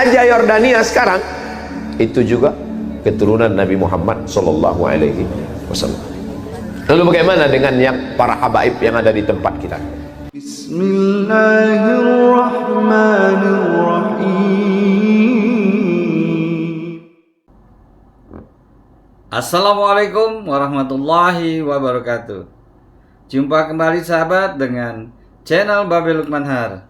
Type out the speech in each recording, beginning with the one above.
Raja Yordania sekarang itu juga keturunan Nabi Muhammad Sallallahu Alaihi Wasallam. Lalu bagaimana dengan yang para habaib yang ada di tempat kita? Bismillahirrahmanirrahim. Assalamualaikum warahmatullahi wabarakatuh. Jumpa kembali sahabat dengan channel Babe Lukman Har.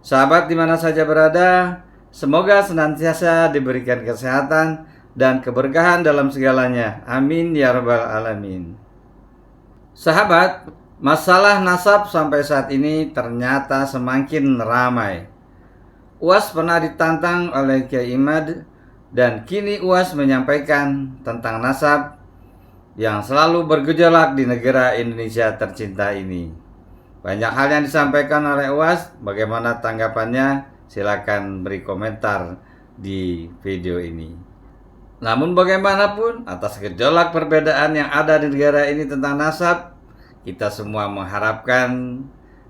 Sahabat di mana saja berada, semoga senantiasa diberikan kesehatan dan keberkahan dalam segalanya. Amin ya rabbal alamin. Sahabat, masalah nasab sampai saat ini ternyata semakin ramai. UAS pernah ditantang oleh Kiai Imad dan kini UAS menyampaikan tentang nasab yang selalu bergejolak di negara Indonesia tercinta ini. Banyak hal yang disampaikan oleh UAS, bagaimana tanggapannya? Silakan beri komentar di video ini. Namun bagaimanapun, atas gejolak perbedaan yang ada di negara ini tentang nasab, kita semua mengharapkan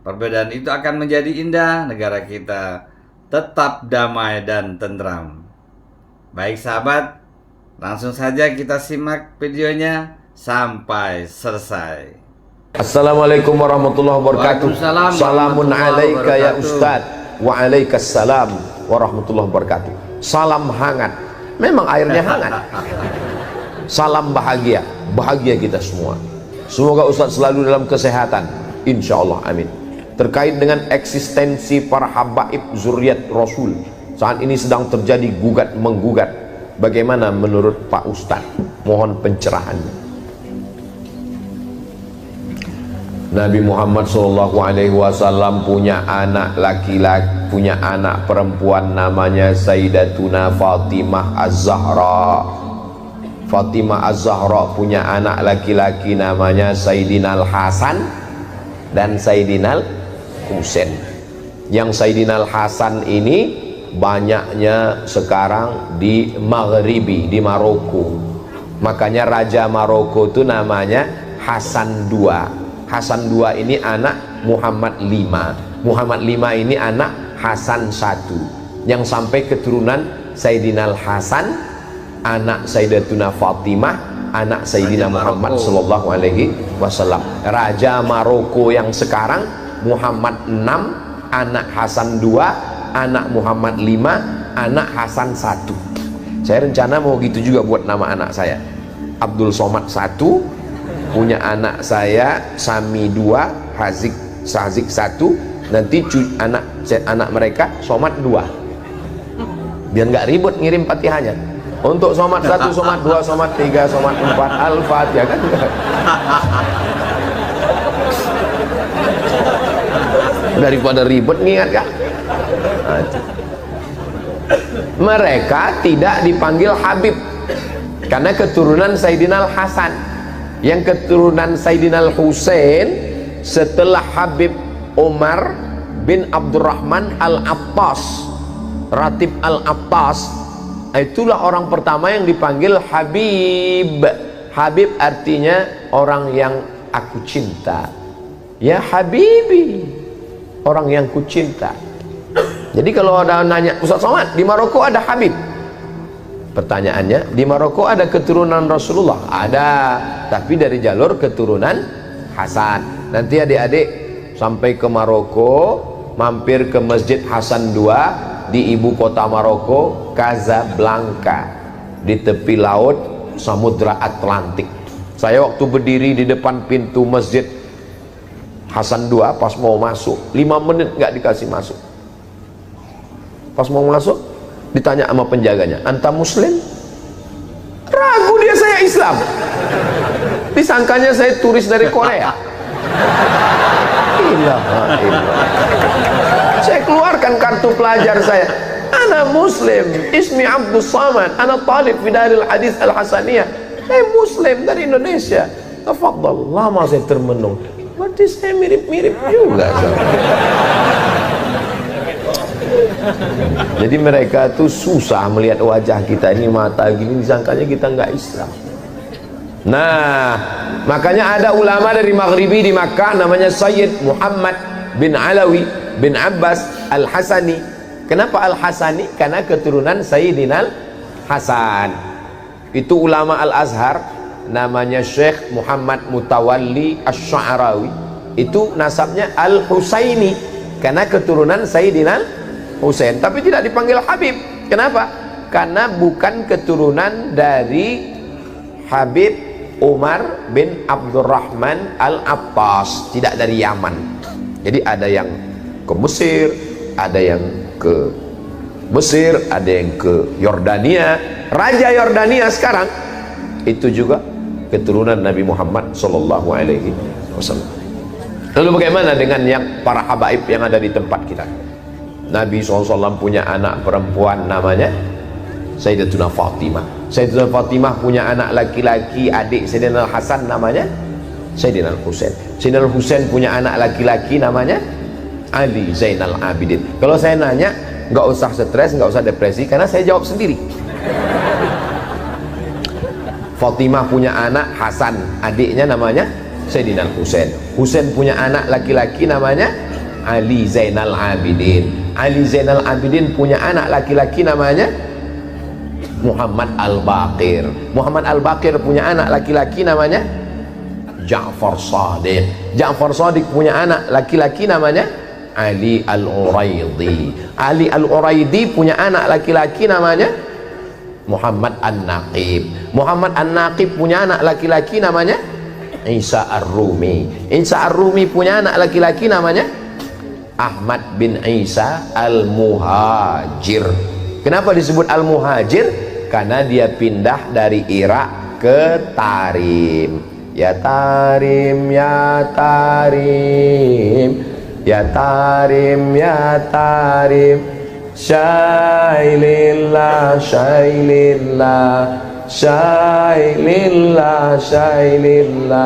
perbedaan itu akan menjadi indah, negara kita tetap damai dan tentram. Baik sahabat, langsung saja kita simak videonya sampai selesai. Assalamualaikum warahmatullahi wabarakatuh. Salamun alaika ya Ustadz. Waalaikumsalam warahmatullahi wabarakatuh. Salam hangat. Memang airnya hangat. Salam bahagia. Bahagia kita semua. Semoga Ustadz selalu dalam kesehatan, insya Allah, amin. Terkait dengan eksistensi para habaib zuriat Rasul, saat ini sedang terjadi gugat menggugat. Bagaimana menurut Pak Ustadz? Mohon pencerahannya. Nabi Muhammad SAW punya anak laki-laki, punya anak perempuan namanya Sayyidatuna Fatimah Az-Zahra. Fatimah Az-Zahra punya anak laki-laki namanya Sayyidina Al-Hasan dan Sayyidina Al-Husain. Yang Sayyidina Al-Hasan ini banyaknya sekarang di Maghribi, di Maroko. Makanya Raja Maroko itu namanya Hasan II. Hasan II ini anak Muhammad V. Muhammad V ini anak Hasan I, yang sampai keturunan Sayyidina Al-Hasan, anak Sayyidatuna Fatimah, anak Sayyidina Muhammad Sallallahu Alaihi Wasallam. Raja Maroko yang sekarang Muhammad VI, anak Hasan II, anak Muhammad V, anak Hasan I. Saya rencana mau gitu juga buat nama anak saya. Abdul Somad I, punya anak saya Sami 2, Sazik 1, nanti anak mereka Somad 2. Biar nggak ribut ngirim Fatihahnya. Untuk Somad 1, Somad 2, Somad 3, Somad 4, Al-Fatihah kan. Daripada ribut ngingat kan. Mereka tidak dipanggil Habib karena keturunan Sayyidina Al-Hasan. Yang keturunan Sayyidina Al-Husain setelah Habib Umar bin Abdurrahman Al-Attas, Ratib Al-Attas, itulah orang pertama yang dipanggil Habib. Habib artinya orang yang aku cinta. Ya Habibi, orang yang ku cinta. Jadi kalau ada nanya, Ustaz Somad, di Maroko ada Habib? Pertanyaannya, di Maroko ada keturunan Rasulullah? Ada, tapi dari jalur keturunan Hasan. Nanti adik-adik sampai ke Maroko, mampir ke Masjid Hasan II di ibu kota Maroko, Casablanca, di tepi laut Samudra Atlantik. Saya waktu berdiri di depan pintu Masjid Hasan II, pas mau masuk 5 menit nggak dikasih masuk. Pas mau masuk ditanya sama penjaganya, anta muslim? Ragu dia, saya Islam. Disangkanya saya turis dari Korea. Saya keluarkan kartu pelajar saya, ana muslim, ismi Abdus Samad, ana talib fi Daril Hadis Al-Hasaniyah. Saya muslim dari Indonesia. Tafadhal. Lama saya termenung. Berarti saya mirip-mirip juga. Jadi mereka tuh susah melihat wajah kita ini, mata gini, disangkanya kita nggak Islam. Nah, makanya ada ulama dari Maghribi di Makkah namanya Sayyid Muhammad bin Alawi bin Abbas Al-Hasani. Kenapa Al-Hasani? Karena keturunan Sayyidina Hasan. Itu ulama Al-Azhar, namanya Syekh Muhammad Mutawalli Asy-Sya'rawi, itu nasabnya Al-Husaini karena keturunan Sayyidina Husain, tapi tidak dipanggil Habib. Kenapa? Karena bukan keturunan dari Habib Umar bin Abdurrahman Al-Abbas, tidak dari Yaman. Jadi ada yang ke Mesir, ada yang ke Mesir, ada yang ke Yordania. Raja Yordania sekarang itu juga keturunan Nabi Muhammad sallallahu alaihi wasallam. Lalu bagaimana dengan yang para habaib yang ada di tempat kita? Nabi SAW punya anak perempuan namanya Sayyidatuna Fatimah. Sayyidatuna Fatimah punya anak laki-laki, adik Sayyidina Hasan namanya Sayyidina Husain. Sayyidina Husain punya anak laki-laki namanya Ali Zainal Abidin. Kalau saya nanya, nggak usah stres, nggak usah depresi, karena saya jawab sendiri. Fatimah punya anak Hasan, adiknya namanya Sayyidina Husain. Husain punya anak laki-laki namanya Ali Zainal Abidin. Ali Zainal Abidin punya anak laki-laki namanya Muhammad Al-Baqir. Muhammad Al-Baqir punya anak laki-laki namanya Ja'far Shadiq. Ja'far Shadiq punya anak laki-laki namanya Ali Al-Uraidi. Ali Al-Uraidi punya anak laki-laki namanya Muhammad An-Naqib. Muhammad An-Naqib punya anak laki-laki namanya Isa Ar-Rumi. Isa Ar-Rumi punya anak laki-laki namanya Ahmad bin Isa Al-Muhajir. Kenapa disebut Al-Muhajir? Karena dia pindah dari Irak ke Tarim. Ya Tarim, ya Tarim, ya Tarim, ya Tarim, Syailillah, Syailillah, Syailillah, Syailillah.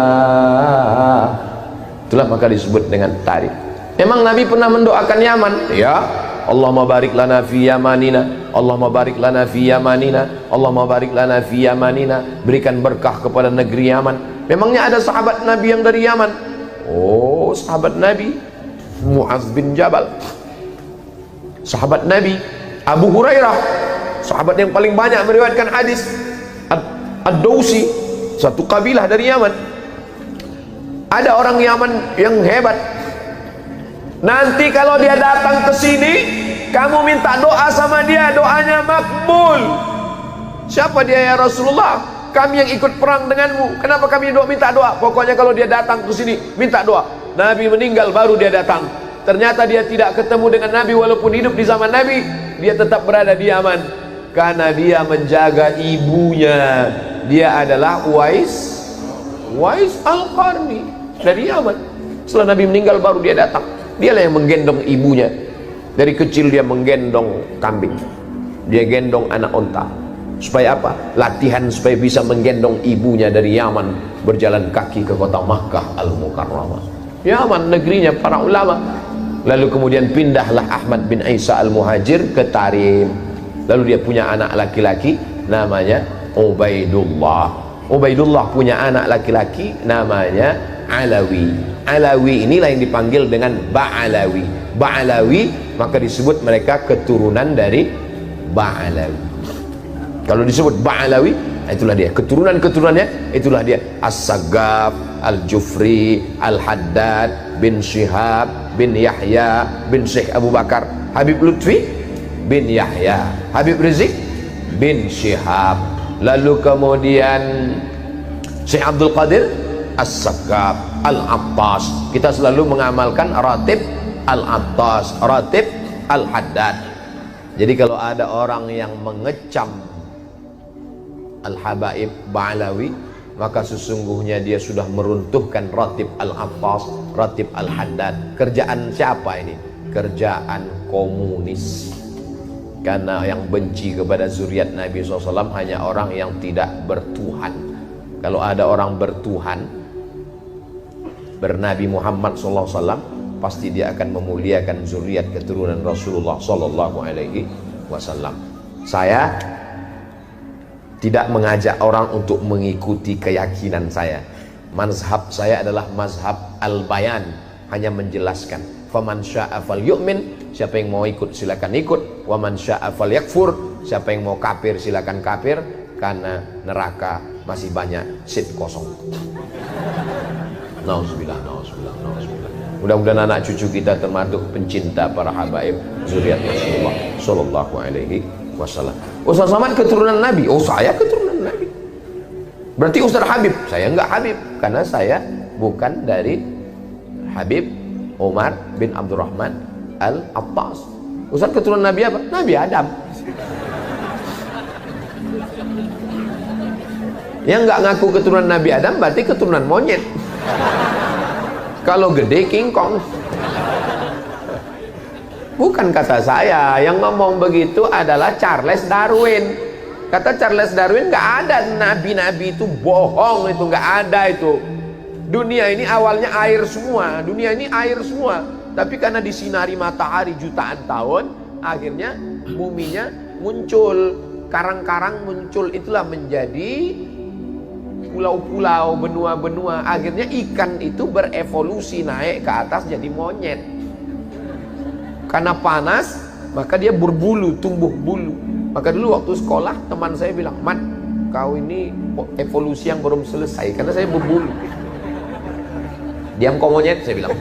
Itulah maka disebut dengan Tarim. Memang Nabi pernah mendoakan Yaman, ya Allahumma barik lana fi yamanina, Allahumma barik lana fi yamanina, Allahumma barik lana fi yamanina. Berikan berkah kepada negeri Yaman. Memangnya ada sahabat Nabi yang dari Yaman? Oh, sahabat Nabi Mu'adz bin Jabal, sahabat Nabi Abu Hurairah, sahabat yang paling banyak meriwayatkan hadis, Ad-Dausi, satu kabilah dari Yaman. Ada orang Yaman yang hebat. Nanti kalau dia datang ke sini, kamu minta doa sama dia, doanya makbul. Siapa dia ya Rasulullah? Kami yang ikut perang denganmu. Kenapa kami minta doa? Pokoknya kalau dia datang ke sini, minta doa. Nabi meninggal baru dia datang. Ternyata dia tidak ketemu dengan Nabi walaupun hidup di zaman Nabi. Dia tetap berada di Yaman karena dia menjaga ibunya. Dia adalah Uwais Al-Qarni dari Yaman. Setelah Nabi meninggal baru dia datang. Dialah yang menggendong ibunya. Dari kecil dia menggendong kambing, dia gendong anak onta. Supaya apa? Latihan supaya bisa menggendong ibunya dari Yaman, berjalan kaki ke kota Makkah Al-Mukarramah. Yaman negerinya para ulama. Lalu kemudian pindahlah Ahmad bin Isa Al-Muhajir ke Tarim. Lalu dia punya anak laki-laki namanya Ubaidullah. Ubaidullah punya anak laki-laki namanya Alawi. Alawi inilah yang dipanggil dengan Ba'alawi. Ba'alawi maka disebut mereka keturunan dari Ba'alawi. Kalau disebut Ba'alawi, itulah dia keturunan-keturunannya, itulah dia As-Saggaf, Al-Jufri, Al-Haddad bin Syihab bin Yahya bin Syekh Abu Bakar, Habib Lutfi bin Yahya, Habib Rizik bin Syihab. Lalu kemudian Syekh Abdul Qadir As-Saggaf, Al-Attas. Kita selalu mengamalkan Ratib Al-Attas, Ratib Al-Haddad. Jadi kalau ada orang yang mengecam Al-Habaib Ba'alawi, maka sesungguhnya dia sudah meruntuhkan Ratib Al-Attas, Ratib Al-Haddad. Kerjaan siapa ini? Kerjaan komunis. Karena yang benci kepada zuriat Nabi SAW hanya orang yang tidak bertuhan. Kalau ada orang bertuhan, bernabi Muhammad SAW, pasti dia akan memuliakan zuriat keturunan Rasulullah SAW. Saya tidak mengajak orang untuk mengikuti keyakinan saya. Mazhab saya adalah mazhab al-bayan, hanya menjelaskan. Faman syaa falyu'min, siapa yang mau ikut silakan ikut. Wa man syaa falyakfur, siapa yang mau kafir silakan kafir, karena neraka masih banyak seat kosong. Nauzubillah, nauzubillah, nauzubillah. Mudah-mudahan anak cucu kita termasuk pencinta para habaib zuriat Rasulullah sallallahu alaihi wasallam. Ustaz Somad keturunan Nabi. Oh, saya keturunan Nabi. Berarti Ustaz Habib. Saya enggak Habib karena saya bukan dari Habib Umar bin Abdurrahman Al-Attas. Ustaz keturunan Nabi apa? Nabi Adam. Yang enggak ngaku keturunan Nabi Adam berarti keturunan monyet. Kalau gede King Kong. Bukan kata saya, yang ngomong begitu adalah Charles Darwin. Kata Charles Darwin, nggak ada nabi-nabi itu, bohong itu, nggak ada itu. Dunia ini awalnya air semua, dunia ini air semua. Tapi karena disinari matahari jutaan tahun, akhirnya buminya muncul, karang-karang muncul, itulah menjadi pulau-pulau, benua-benua. Akhirnya ikan itu berevolusi naik ke atas jadi monyet. Karena panas, maka dia berbulu, tumbuh bulu. Maka dulu waktu sekolah teman saya bilang, "Man, kau ini evolusi yang belum selesai karena saya berbulu." Diam kau monyet, saya bilang.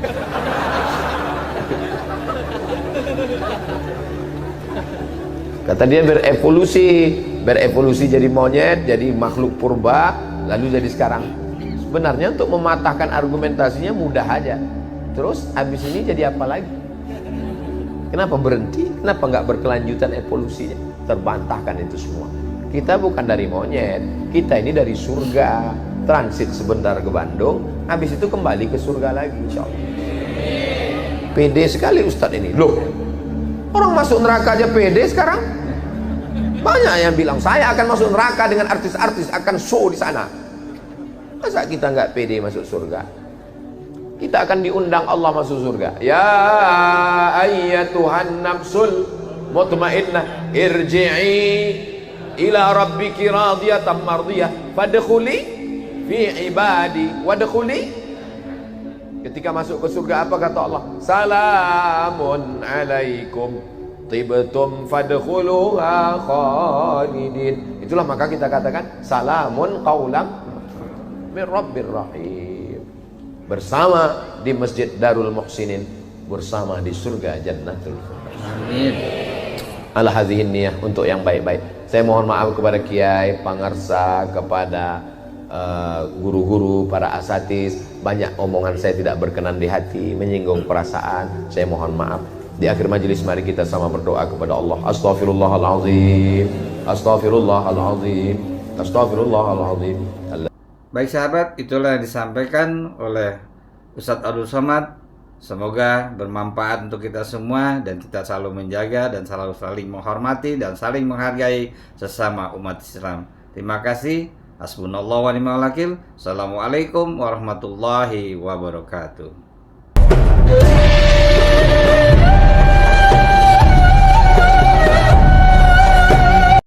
Kata dia berevolusi jadi monyet, jadi makhluk purba, lalu jadi sekarang. Sebenarnya untuk mematahkan argumentasinya mudah aja. Terus habis ini jadi apa lagi? Kenapa berhenti? Kenapa nggak berkelanjutan evolusinya? Terbantahkan itu semua. Kita bukan dari monyet, kita ini dari surga. Transit sebentar ke Bandung, habis itu kembali ke surga lagi, insya Allah. Pede sekali Ustadz ini. Loh, orang masuk neraka aja pede sekarang. Banyak yang bilang saya akan masuk neraka dengan artis-artis, akan show di sana. Masa kita nggak pede masuk surga? Kita akan diundang Allah masuk surga. Ya ayyatuhan nafsul mutmainnah irji'i ila rabbiki radiyatan mardiyah fadkhuli fi ibadi wadkhuli. Ketika masuk ke surga apa kata Allah? Salamun alaikum tibtum fadkhuluha khalidin. Itulah maka kita katakan salamun qaulan min rabbir rahim. Bersama di Masjid Darul Muhsinin, bersama di surga Jannatul Firdaus. Amin. Ala hadhihi niyah, untuk yang baik-baik. Saya mohon maaf kepada kiai, pangarsa, kepada guru-guru, para asatiz. Banyak omongan saya tidak berkenan di hati, menyinggung perasaan. Saya mohon maaf. Di akhir majelis mari kita sama berdoa kepada Allah. Astaghfirullahalazim. Astaghfirullahalazim. Astaghfirullahalazim. Baik sahabat, itulah yang disampaikan oleh Ustadz Abdul Somad. Semoga bermanfaat untuk kita semua dan kita selalu menjaga dan selalu saling menghormati dan saling menghargai sesama umat Islam. Terima kasih. Hasbunallah wa ni'mal wakil. Assalamualaikum warahmatullahi wabarakatuh.